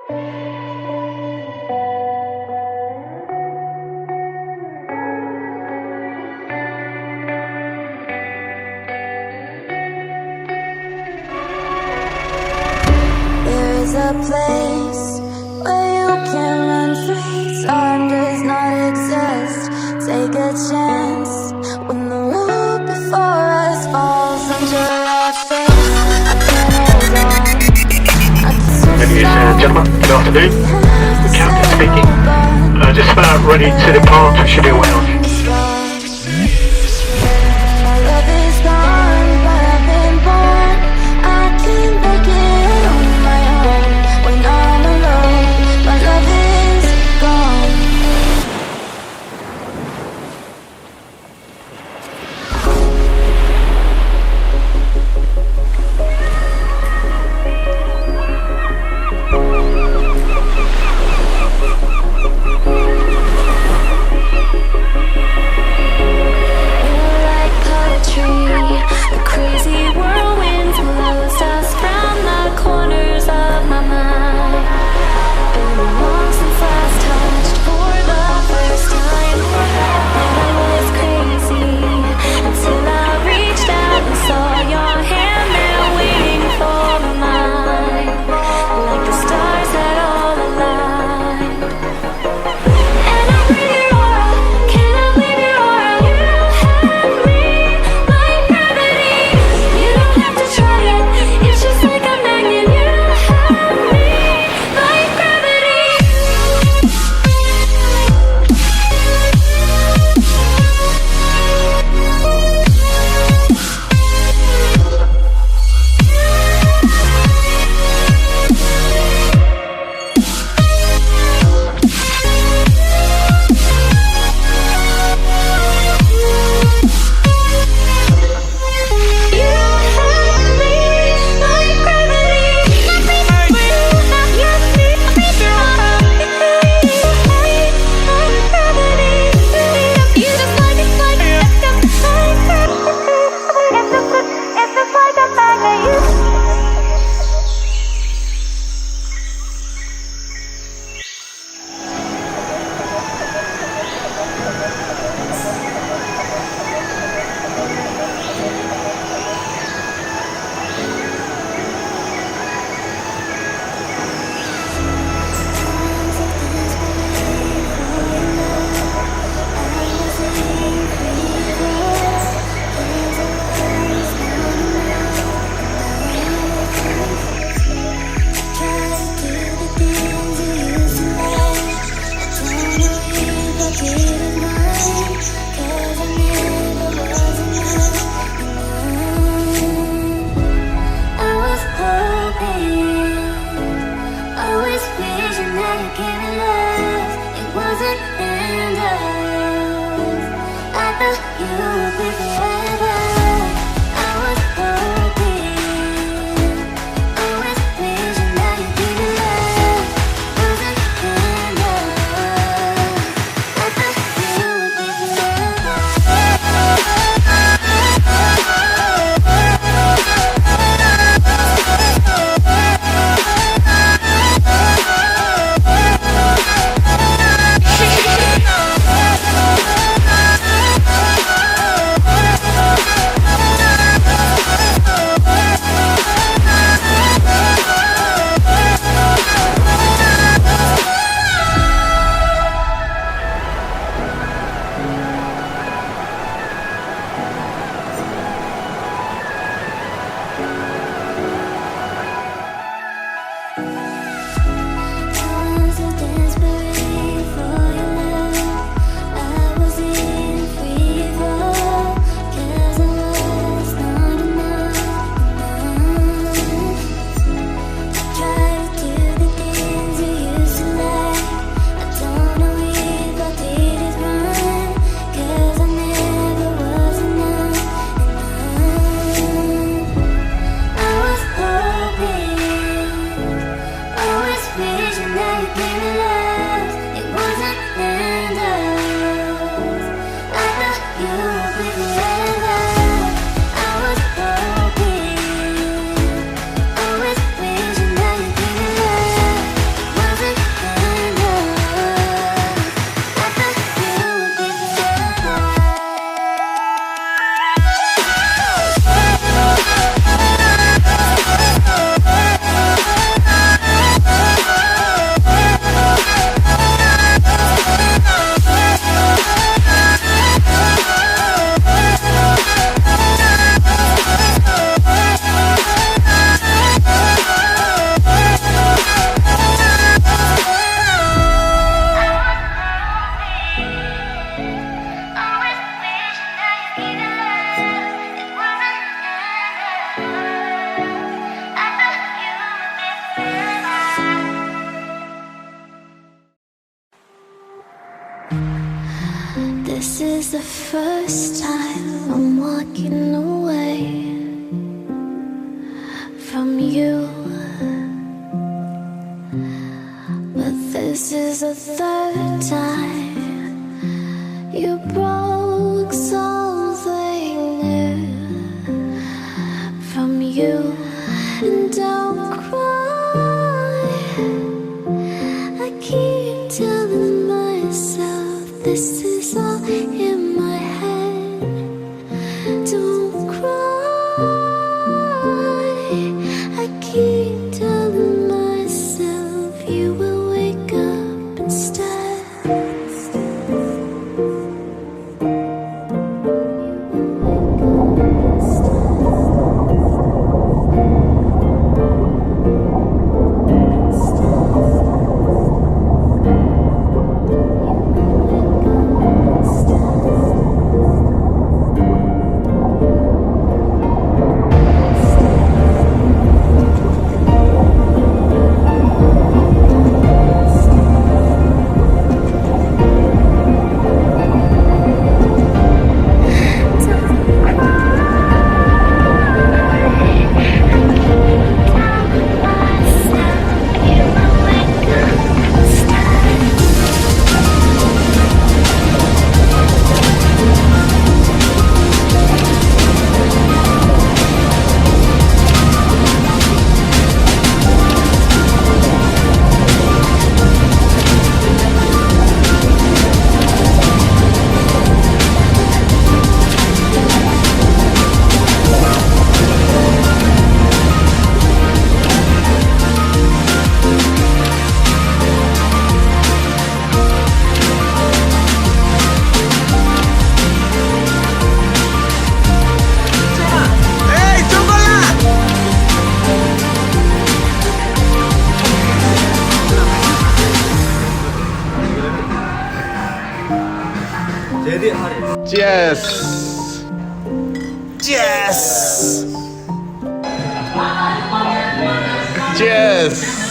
A place where you can run free. Time does not exist. Take a chance when the road before us falls under our face. I can't hold on. Ladies and gentlemen, good afternoon. The captain speaking. Just about ready to depart for Shania Lounge. My love is gone, but I've been born. I can make it on my own. When I'm alone, my love is gone. You're like poetry, the crazy whirlwind blows us from the corners of my mind. Been long since last touched for the first time. Thought I was crazy until I reached out and saw your hand there waiting for mine. Like the stars had all aligned. And I breathe your aura, can I leave your aura? You have me like gravity. You don't have to try it, it's just like a magnet. You have me like gravity. You have me like gravity. You just like it's like a magnet. I was hoping, always wishing that you gave me love. It wasn't enough. I thought you would be forever. I was hoping, always wishing that you gave me love. Wasn't enough. I thought you would be forever. the first time I'm walking away from you, but this is the third time you broke something new from you. And don't cry, I keep telling myself this is all in my head. Don't cry, I keep telling myself you will wake up instead. Yes. Yes. Yes.